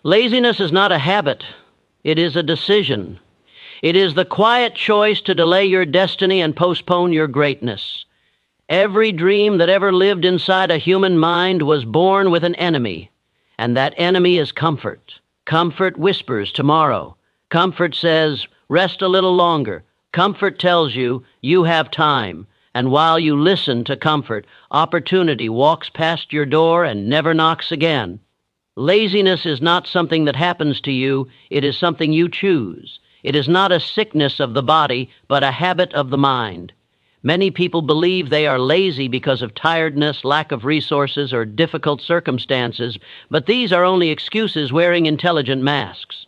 Laziness is not a habit. It is a decision. It is the quiet choice to delay your destiny and postpone your greatness. Every dream that ever lived inside a human mind was born with an enemy, and that enemy is comfort. Comfort whispers tomorrow. Comfort says, rest a little longer. Comfort tells you, you have time. And while you listen to comfort, opportunity walks past your door and never knocks again. Laziness is not something that happens to you. It is something you choose. It is not a sickness of the body, but a habit of the mind. Many people believe they are lazy because of tiredness, lack of resources, or difficult circumstances, but these are only excuses wearing intelligent masks.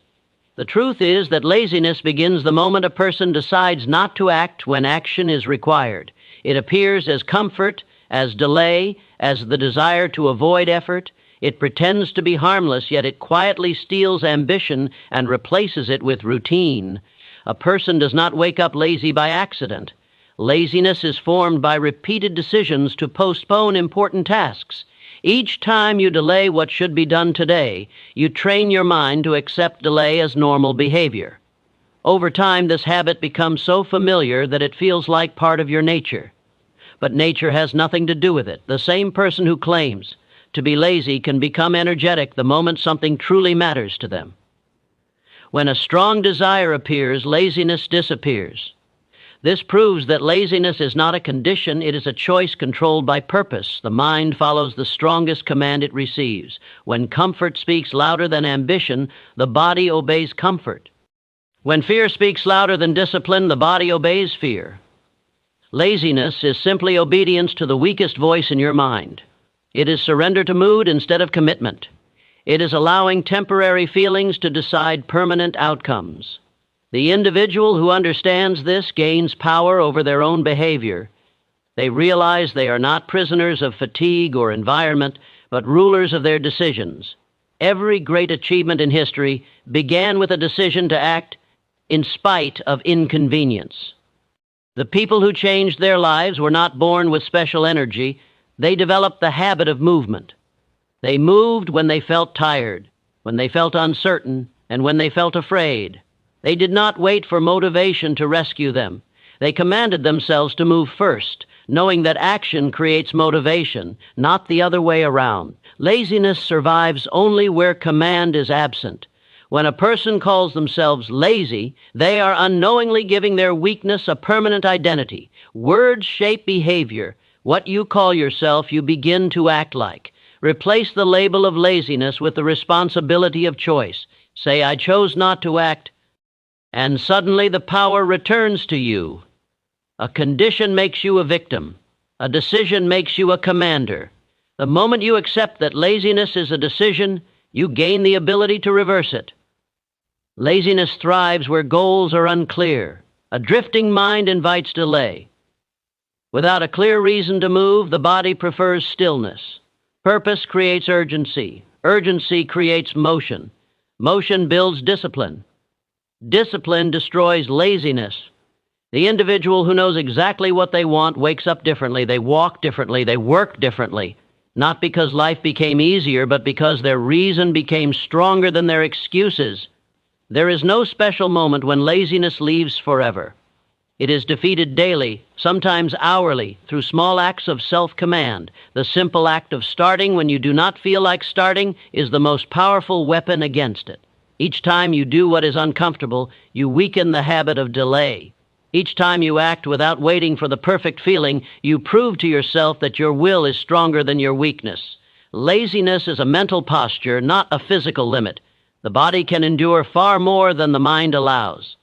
The truth is that laziness begins the moment a person decides not to act when action is required. It appears as comfort, as delay, as the desire to avoid effort. It pretends to be harmless, yet it quietly steals ambition and replaces it with routine. A person does not wake up lazy by accident. Laziness is formed by repeated decisions to postpone important tasks. Each time you delay what should be done today, you train your mind to accept delay as normal behavior. Over time, this habit becomes so familiar that it feels like part of your nature. But nature has nothing to do with it. The same person who claims to be lazy can become energetic the moment something truly matters to them. When a strong desire appears, laziness disappears. This proves that laziness is not a condition, it is a choice controlled by purpose. The mind follows the strongest command it receives. When comfort speaks louder than ambition, the body obeys comfort. When fear speaks louder than discipline, the body obeys fear. Laziness is simply obedience to the weakest voice in your mind. It is surrender to mood instead of commitment. It is allowing temporary feelings to decide permanent outcomes. The individual who understands this gains power over their own behavior. They realize they are not prisoners of fatigue or environment, but rulers of their decisions. Every great achievement in history began with a decision to act in spite of inconvenience. The people who changed their lives were not born with special energy. They developed the habit of movement. They moved when they felt tired, when they felt uncertain, and when they felt afraid. They did not wait for motivation to rescue them. They commanded themselves to move first, knowing that action creates motivation, not the other way around. Laziness survives only where command is absent. When a person calls themselves lazy, they are unknowingly giving their weakness a permanent identity. Words shape behavior. What you call yourself, you begin to act like. Replace the label of laziness with the responsibility of choice. Say, I chose not to act, and suddenly the power returns to you. A condition makes you a victim. A decision makes you a commander. The moment you accept that laziness is a decision, you gain the ability to reverse it. Laziness thrives where goals are unclear. A drifting mind invites delay. Without a clear reason to move, the body prefers stillness. Purpose creates urgency. Urgency creates motion. Motion builds discipline. Discipline destroys laziness. The individual who knows exactly what they want wakes up differently. They walk differently. They work differently. Not because life became easier, but because their reason became stronger than their excuses. There is no special moment when laziness leaves forever. It is defeated daily, sometimes hourly, through small acts of self-command. The simple act of starting when you do not feel like starting is the most powerful weapon against it. Each time you do what is uncomfortable, you weaken the habit of delay. Each time you act without waiting for the perfect feeling, you prove to yourself that your will is stronger than your weakness. Laziness is a mental posture, not a physical limit. The body can endure far more than the mind allows.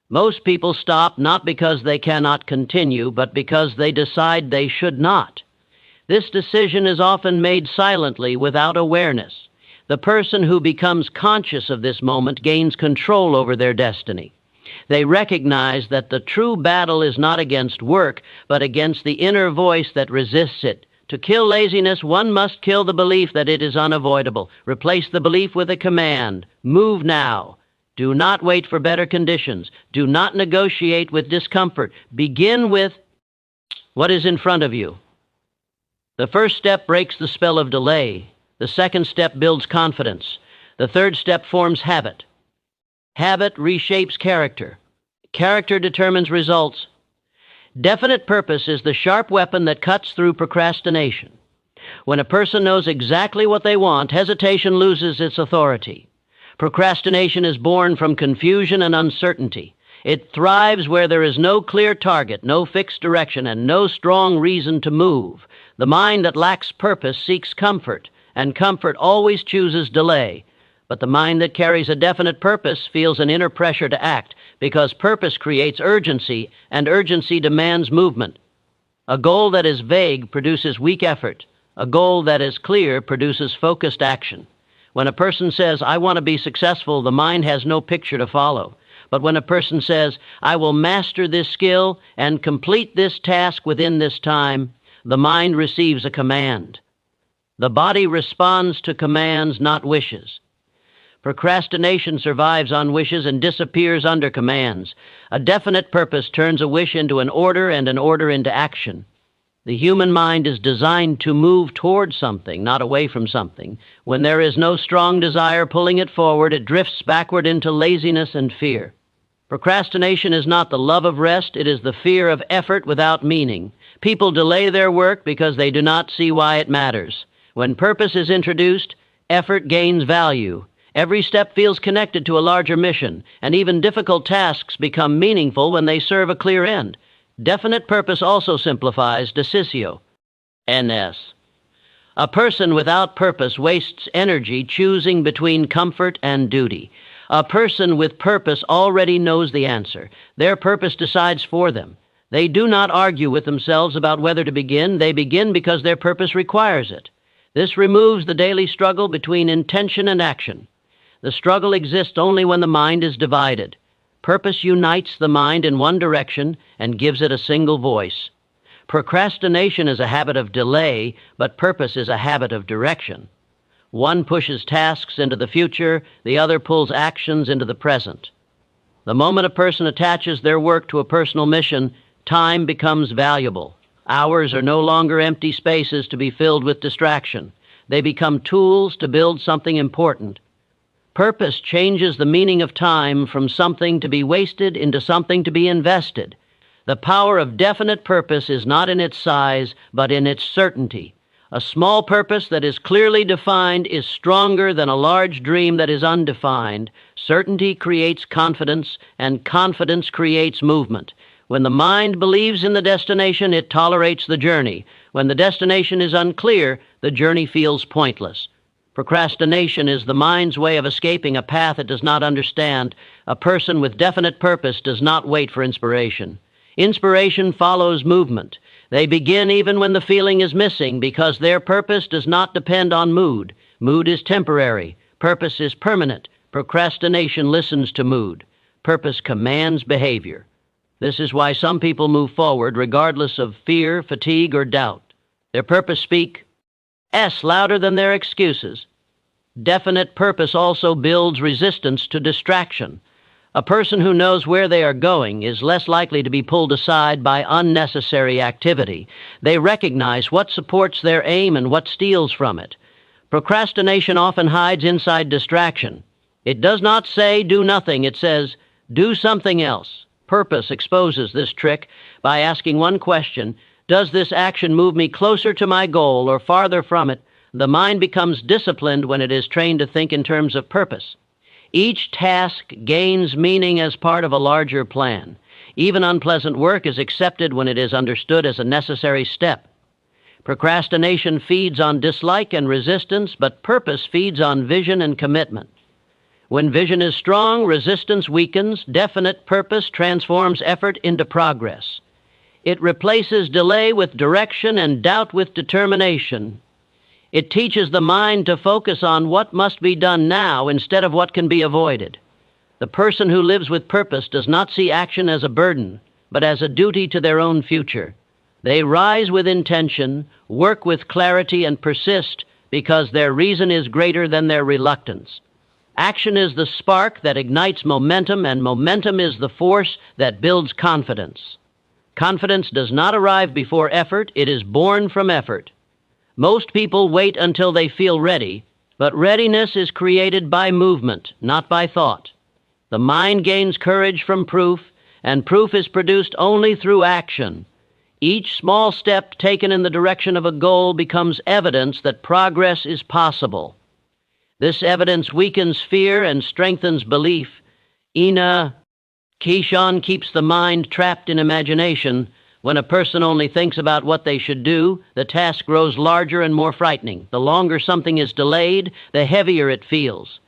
Most people stop not because they cannot continue, but because they decide they should not. This decision is often made silently without awareness. The person who becomes conscious of this moment gains control over their destiny. They recognize that the true battle is not against work, but against the inner voice that resists it. To kill laziness, one must kill the belief that it is unavoidable. Replace the belief with a command. Move now. Do not wait for better conditions. Do not negotiate with discomfort. Begin with what is in front of you. The first step breaks the spell of delay. The second step builds confidence. The third step forms habit. Habit reshapes character. Character determines results. Definite purpose is the sharp weapon that cuts through procrastination. When a person knows exactly what they want, hesitation loses its authority. Procrastination is born from confusion and uncertainty. It thrives where there is no clear target, no fixed direction, and no strong reason to move. The mind that lacks purpose seeks comfort, and comfort always chooses delay. But the mind that carries a definite purpose feels an inner pressure to act, because purpose creates urgency, and urgency demands movement. A goal that is vague produces weak effort. A goal that is clear produces focused action. When a person says, "I want to be successful," the mind has no picture to follow. But when a person says, "I will master this skill and complete this task within this time," the mind receives a command. The body responds to commands, not wishes. Procrastination survives on wishes and disappears under commands. A definite purpose turns a wish into an order and an order into action. The human mind is designed to move toward something, not away from something. When there is no strong desire pulling it forward, it drifts backward into laziness and fear. Procrastination is not the love of rest, it is the fear of effort without meaning. People delay their work because they do not see why it matters. When purpose is introduced, effort gains value. Every step feels connected to a larger mission, and even difficult tasks become meaningful when they serve a clear end. Definite purpose also simplifies decisio. NS. A person without purpose wastes energy choosing between comfort and duty. A person with purpose already knows the answer. Their purpose decides for them. They do not argue with themselves about whether to begin. They begin because their purpose requires it. This removes the daily struggle between intention and action. The struggle exists only when the mind is divided. Purpose unites the mind in one direction and gives it a single voice. Procrastination is a habit of delay, but purpose is a habit of direction. One pushes tasks into the future, the other pulls actions into the present. The moment a person attaches their work to a personal mission, time becomes valuable. Hours are no longer empty spaces to be filled with distraction. They become tools to build something important. Purpose changes the meaning of time from something to be wasted into something to be invested. The power of definite purpose is not in its size, but in its certainty. A small purpose that is clearly defined is stronger than a large dream that is undefined. Certainty creates confidence, and confidence creates movement. When the mind believes in the destination, it tolerates the journey. When the destination is unclear, the journey feels pointless. Procrastination is the mind's way of escaping a path it does not understand. A person with definite purpose does not wait for inspiration. Inspiration follows movement. They begin even when the feeling is missing because their purpose does not depend on mood. Mood is temporary. Purpose is permanent. Procrastination listens to mood. Purpose commands behavior. This is why some people move forward regardless of fear, fatigue, or doubt. Their purpose speaks louder than their excuses. Definite purpose also builds resistance to distraction. A person who knows where they are going is less likely to be pulled aside by unnecessary activity. They recognize what supports their aim and what steals from it. Procrastination often hides inside distraction. It does not say, "do nothing." It says, "do something else." Purpose exposes this trick by asking one question: does this action move me closer to my goal or farther from it? The mind becomes disciplined when it is trained to think in terms of purpose. Each task gains meaning as part of a larger plan. Even unpleasant work is accepted when it is understood as a necessary step. Procrastination feeds on dislike and resistance, but purpose feeds on vision and commitment. When vision is strong, resistance weakens. Definite purpose transforms effort into progress. It replaces delay with direction and doubt with determination. It teaches the mind to focus on what must be done now instead of what can be avoided. The person who lives with purpose does not see action as a burden, but as a duty to their own future. They rise with intention, work with clarity, and persist because their reason is greater than their reluctance. Action is the spark that ignites momentum, and momentum is the force that builds confidence. Confidence does not arrive before effort, it is born from effort. Most people wait until they feel ready, But readiness is created by movement, not by thought. The mind gains courage from proof, and proof is produced only through action. Each small step taken in the direction of a goal becomes evidence that progress is possible. This evidence weakens fear and strengthens belief. Ina Keyshawn keeps the mind trapped in imagination. When a person only thinks about what they should do, the task grows larger and more frightening. The longer something is delayed, the heavier it feels.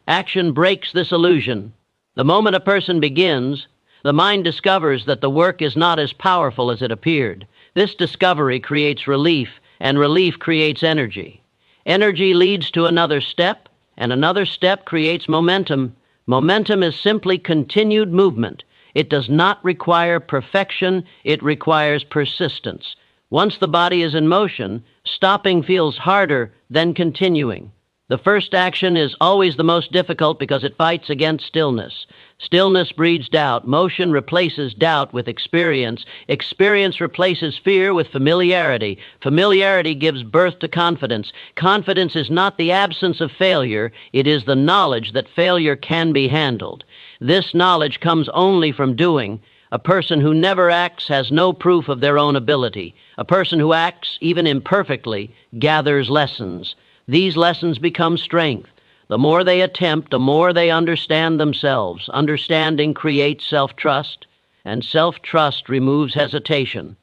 Action breaks this illusion. The moment a person begins, the mind discovers that the work is not as powerful as it appeared. This discovery creates relief, and relief creates energy. Energy leads to another step, and another step creates momentum. Momentum is simply continued movement. It does not require perfection, it requires persistence. Once the body is in motion, stopping feels harder than continuing. The first action is always the most difficult because it fights against stillness. Stillness breeds doubt. Motion replaces doubt with experience. Experience replaces fear with familiarity. Familiarity gives birth to confidence. Confidence is not the absence of failure. It is the knowledge that failure can be handled. This knowledge comes only from doing. A person who never acts has no proof of their own ability. A person who acts, even imperfectly, gathers lessons. These lessons become strength. The more they attempt, the more they understand themselves. Understanding creates self-trust, and self-trust removes hesitation.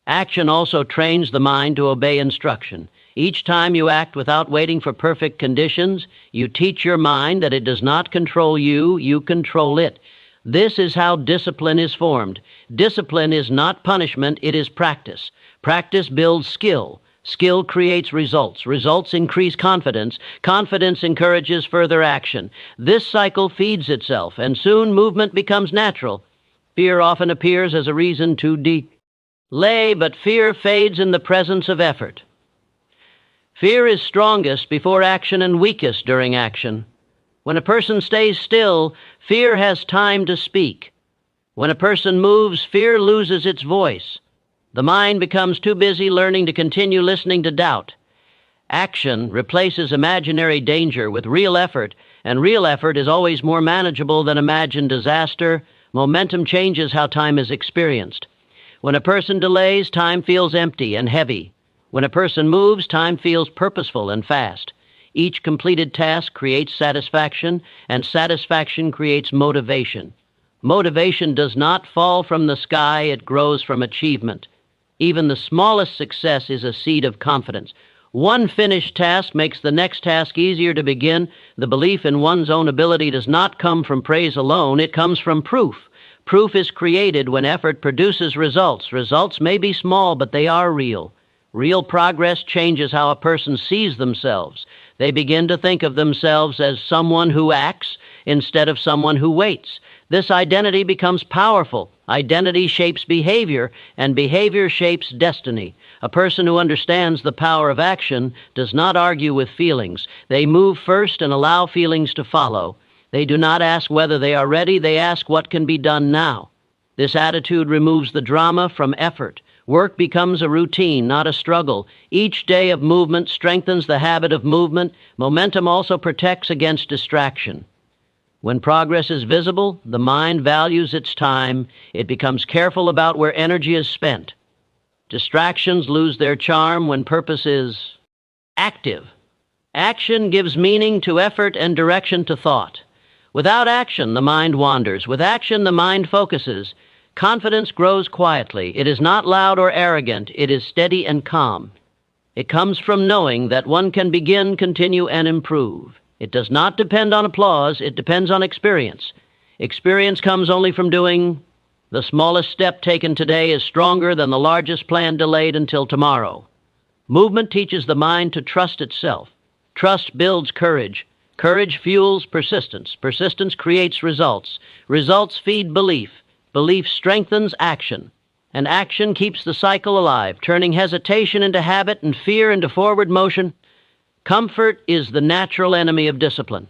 Action also trains the mind to obey instruction. Each time you act without waiting for perfect conditions, you teach your mind that it does not control you, you control it. This is how discipline is formed. Discipline is not punishment, it is practice. Practice builds skill. Skill creates results. Results increase confidence. Confidence encourages further action. This cycle feeds itself, and soon movement becomes natural. Fear often appears as a reason to delay, but fear fades in the presence of effort. Fear is strongest before action and weakest during action. When a person stays still, fear has time to speak. When a person moves, fear loses its voice. The mind becomes too busy learning to continue listening to doubt. Action replaces imaginary danger with real effort, and real effort is always more manageable than imagined disaster. Momentum changes how time is experienced. When a person delays, time feels empty and heavy. When a person moves, time feels purposeful and fast. Each completed task creates satisfaction, and satisfaction creates motivation. Motivation does not fall from the sky, it grows from achievement. Even the smallest success is a seed of confidence. One finished task makes the next task easier to begin. The belief in one's own ability does not come from praise alone, it comes from proof. Proof is created when effort produces results. Results may be small, but they are real. Real progress changes how a person sees themselves. They begin to think of themselves as someone who acts instead of someone who waits. This identity becomes powerful. Identity shapes behavior, and behavior shapes destiny. A person who understands the power of action does not argue with feelings. They move first and allow feelings to follow. They do not ask whether they are ready, they ask what can be done now. This attitude removes the drama from effort. Work becomes a routine, not a struggle. Each day of movement strengthens the habit of movement. Momentum also protects against distraction. When progress is visible, the mind values its time. It becomes careful about where energy is spent. Distractions lose their charm when purpose is active. Action gives meaning to effort and direction to thought. Without action, the mind wanders. With action, the mind focuses. Confidence grows quietly. It is not loud or arrogant. It is steady and calm. It comes from knowing that one can begin, continue, and improve. It does not depend on applause. It depends on experience. Experience comes only from doing. The smallest step taken today is stronger than the largest plan delayed until tomorrow. Movement teaches the mind to trust itself. Trust builds courage. Courage fuels persistence. Persistence creates results. Results feed belief. Belief strengthens action. And action keeps the cycle alive, turning hesitation into habit and fear into forward motion. Comfort is the natural enemy of discipline.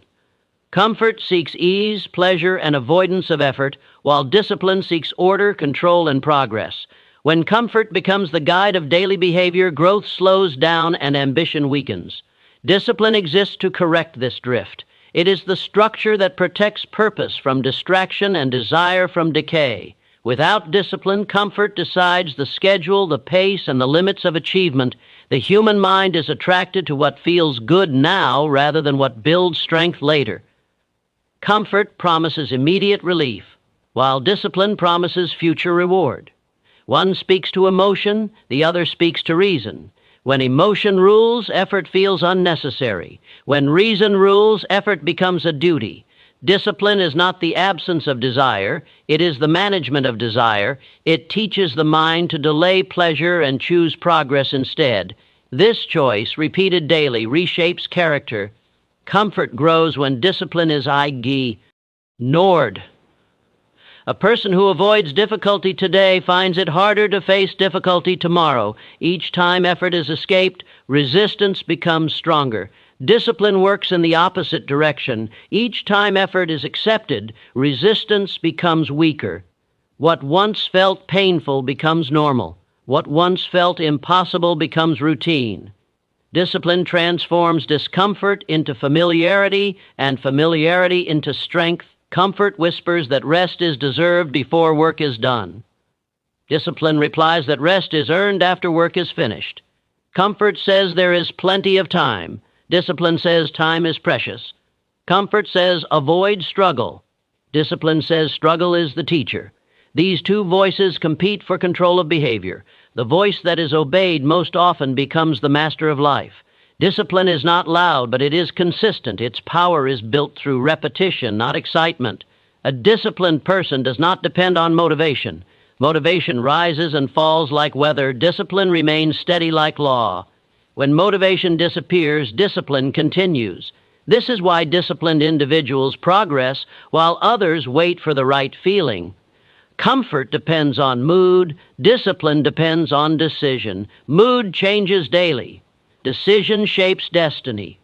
Comfort seeks ease, pleasure, and avoidance of effort, while discipline seeks order, control, and progress. When comfort becomes the guide of daily behavior, growth slows down and ambition weakens. Discipline exists to correct this drift. It is the structure that protects purpose from distraction and desire from decay. Without discipline, comfort decides the schedule, the pace, and the limits of achievement. The human mind is attracted to what feels good now rather than what builds strength later. Comfort promises immediate relief, while discipline promises future reward. One speaks to emotion, the other speaks to reason. When emotion rules, effort feels unnecessary. When reason rules, effort becomes a duty. Discipline is not the absence of desire, it is the management of desire. It teaches the mind to delay pleasure and choose progress instead. This choice, repeated daily, reshapes character. Comfort grows when discipline is ignored. A person who avoids difficulty today finds it harder to face difficulty tomorrow. Each time effort is escaped, resistance becomes stronger. Discipline works in the opposite direction. Each time effort is accepted, resistance becomes weaker. What once felt painful becomes normal. What once felt impossible becomes routine. Discipline transforms discomfort into familiarity and familiarity into strength. Comfort whispers that rest is deserved before work is done. Discipline replies that rest is earned after work is finished. Comfort says there is plenty of time. Discipline says time is precious. Comfort says avoid struggle. Discipline says struggle is the teacher. These two voices compete for control of behavior. The voice that is obeyed most often becomes the master of life. Discipline is not loud, but it is consistent. Its power is built through repetition, not excitement. A disciplined person does not depend on motivation. Motivation rises and falls like weather. Discipline remains steady like law. When motivation disappears, discipline continues. This is why disciplined individuals progress while others wait for the right feeling. Comfort depends on mood. Discipline depends on decision. Mood changes daily. Decision shapes destiny.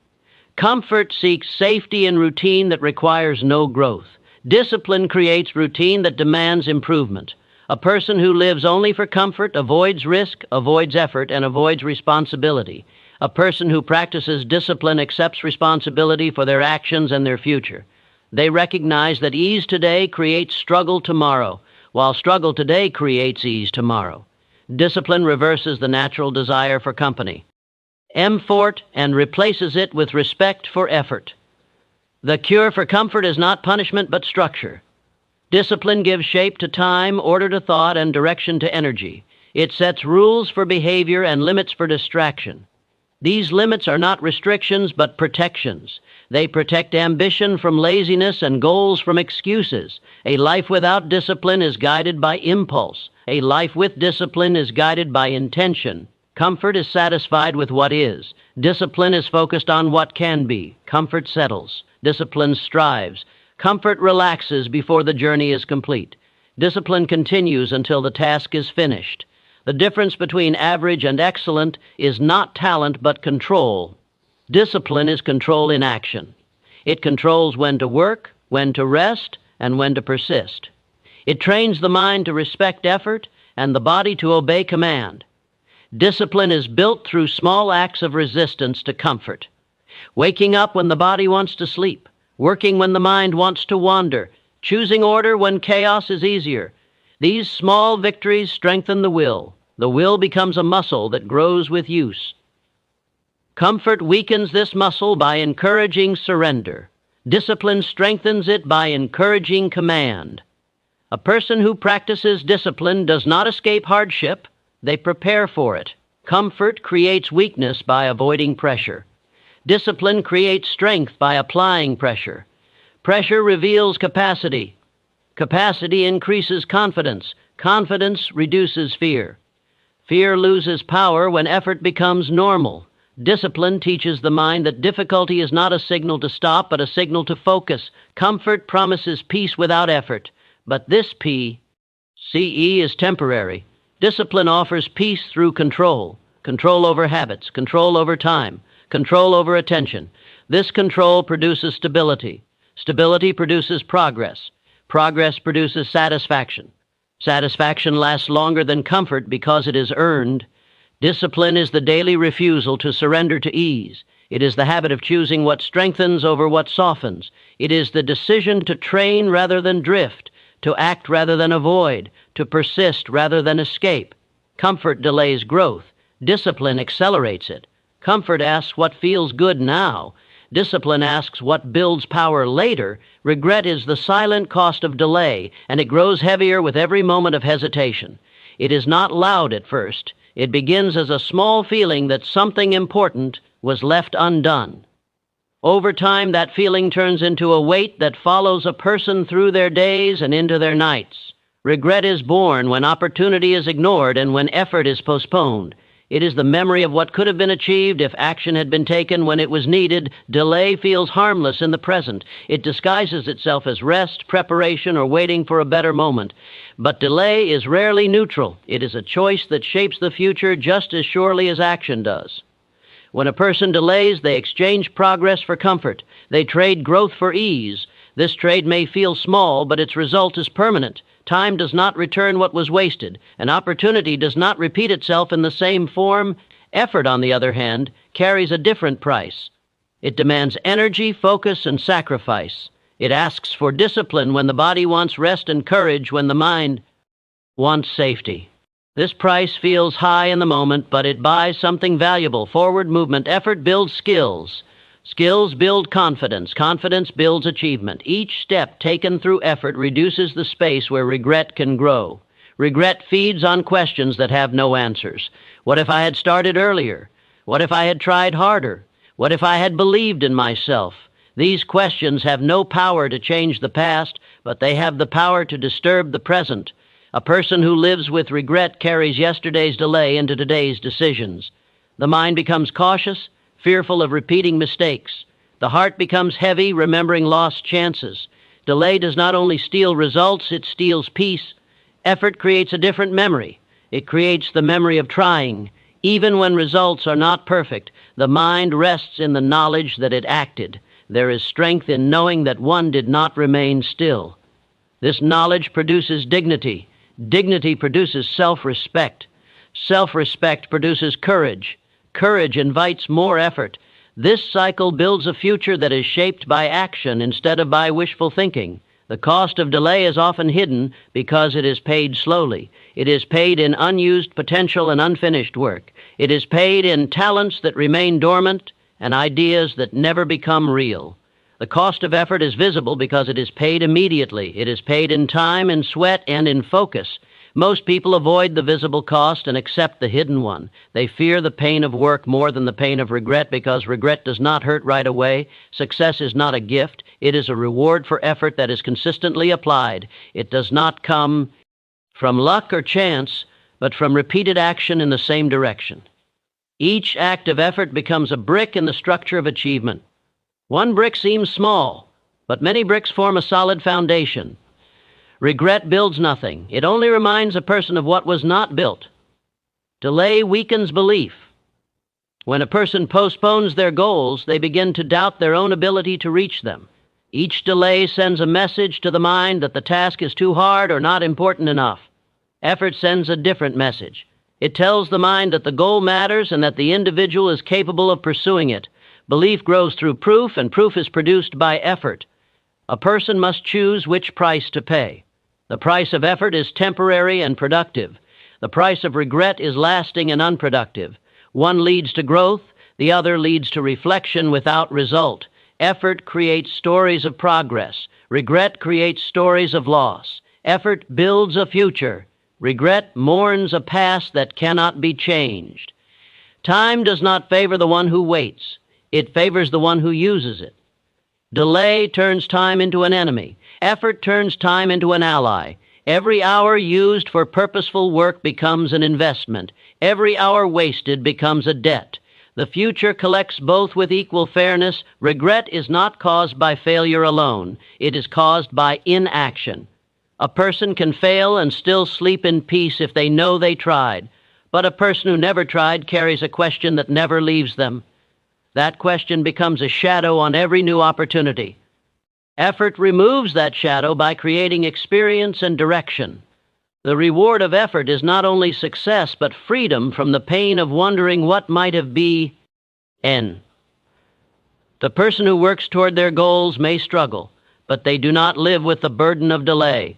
Comfort seeks safety in routine that requires no growth. Discipline creates routine that demands improvement. A person who lives only for comfort avoids risk, avoids effort, and avoids responsibility. A person who practices discipline accepts responsibility for their actions and their future. They recognize that ease today creates struggle tomorrow, while struggle today creates ease tomorrow. Discipline reverses the natural desire for company. Effort and replaces it with respect for effort. The cure for comfort is not punishment but structure. Discipline gives shape to time, order to thought, and direction to energy. It sets rules for behavior and limits for distraction. These limits are not restrictions but protections. They protect ambition from laziness and goals from excuses. A life without discipline is guided by impulse. A life with discipline is guided by intention. Comfort is satisfied with what is. Discipline is focused on what can be. Comfort settles. Discipline strives. Comfort relaxes before the journey is complete. Discipline continues until the task is finished. The difference between average and excellent is not talent but control. Discipline is control in action. It controls when to work, when to rest, and when to persist. It trains the mind to respect effort and the body to obey command. Discipline is built through small acts of resistance to comfort. Waking up when the body wants to sleep, working when the mind wants to wander, choosing order when chaos is easier. These small victories strengthen the will. The will becomes a muscle that grows with use. Comfort weakens this muscle by encouraging surrender. Discipline strengthens it by encouraging command. A person who practices discipline does not escape hardship. They prepare for it. Comfort creates weakness by avoiding pressure. Discipline creates strength by applying pressure. Pressure reveals capacity. Capacity increases confidence. Confidence reduces fear. Fear loses power when effort becomes normal. Discipline teaches the mind that difficulty is not a signal to stop, but a signal to focus. Comfort promises peace without effort, but this peace is temporary. Discipline offers peace through control. Control over habits, control over time, control over attention. This control produces stability. Stability produces progress. Progress produces satisfaction. Satisfaction lasts longer than comfort because it is earned. Discipline is the daily refusal to surrender to ease. It is the habit of choosing what strengthens over what softens. It is the decision to train rather than drift, to act rather than avoid, to persist rather than escape. Comfort delays growth. Discipline accelerates it. Comfort asks what feels good now. Discipline asks what builds power later. Regret is the silent cost of delay, and it grows heavier with every moment of hesitation. It is not loud at first. It begins as a small feeling that something important was left undone. Over time, that feeling turns into a weight that follows a person through their days and into their nights. Regret is born when opportunity is ignored and when effort is postponed. It is the memory of what could have been achieved if action had been taken when it was needed. Delay feels harmless in the present. It disguises itself as rest, preparation, or waiting for a better moment. But delay is rarely neutral. It is a choice that shapes the future just as surely as action does. When a person delays, they exchange progress for comfort. They trade growth for ease. This trade may feel small, but its result is permanent. Time does not return what was wasted. An opportunity does not repeat itself in the same form. Effort, on the other hand, carries a different price. It demands energy, focus, and sacrifice. It asks for discipline when the body wants rest and courage when the mind wants safety. This price feels high in the moment, but it buys something valuable: forward movement. Effort builds skills. Skills build confidence. Confidence builds achievement. Each step taken through effort reduces the space where regret can grow. Regret feeds on questions that have no answers. What if I had started earlier? What if I had tried harder? What if I had believed in myself? These questions have no power to change the past, but they have the power to disturb the present. A person who lives with regret carries yesterday's delay into today's decisions. The mind becomes cautious, fearful of repeating mistakes. The heart becomes heavy, remembering lost chances. Delay does not only steal results, it steals peace. Effort creates a different memory. It creates the memory of trying. Even when results are not perfect, the mind rests in the knowledge that it acted. There is strength in knowing that one did not remain still. This knowledge produces dignity. Dignity produces self-respect. Self-respect produces courage. Courage invites more effort. This cycle builds a future that is shaped by action instead of by wishful thinking. The cost of delay is often hidden because it is paid slowly. It is paid in unused potential and unfinished work. It is paid in talents that remain dormant and ideas that never become real. The cost of effort is visible because it is paid immediately. It is paid in time, in sweat, and in focus. Most people avoid the visible cost and accept the hidden one. They fear the pain of work more than the pain of regret because regret does not hurt right away. Success is not a gift. It is a reward for effort that is consistently applied. It does not come from luck or chance, but from repeated action in the same direction. Each act of effort becomes a brick in the structure of achievement. One brick seems small, but many bricks form a solid foundation. Regret builds nothing. It only reminds a person of what was not built. Delay weakens belief. When a person postpones their goals, they begin to doubt their own ability to reach them. Each delay sends a message to the mind that the task is too hard or not important enough. Effort sends a different message. It tells the mind that the goal matters and that the individual is capable of pursuing it. Belief grows through proof, and proof is produced by effort. A person must choose which price to pay. The price of effort is temporary and productive. The price of regret is lasting and unproductive. One leads to growth, the other leads to reflection without result. Effort creates stories of progress. Regret creates stories of loss. Effort builds a future. Regret mourns a past that cannot be changed. Time does not favor the one who waits. It favors the one who uses it. Delay turns time into an enemy. Effort turns time into an ally. Every hour used for purposeful work becomes an investment. Every hour wasted becomes a debt. The future collects both with equal fairness. Regret is not caused by failure alone. It is caused by inaction. A person can fail and still sleep in peace if they know they tried. But a person who never tried carries a question that never leaves them. That question becomes a shadow on every new opportunity. Effort removes that shadow by creating experience and direction. The reward of effort is not only success, but freedom from the pain of wondering what might have been. The person who works toward their goals may struggle, but they do not live with the burden of delay.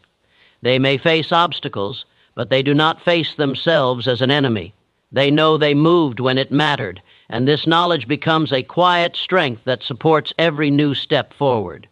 They may face obstacles, but they do not face themselves as an enemy. They know they moved when it mattered, and this knowledge becomes a quiet strength that supports every new step forward.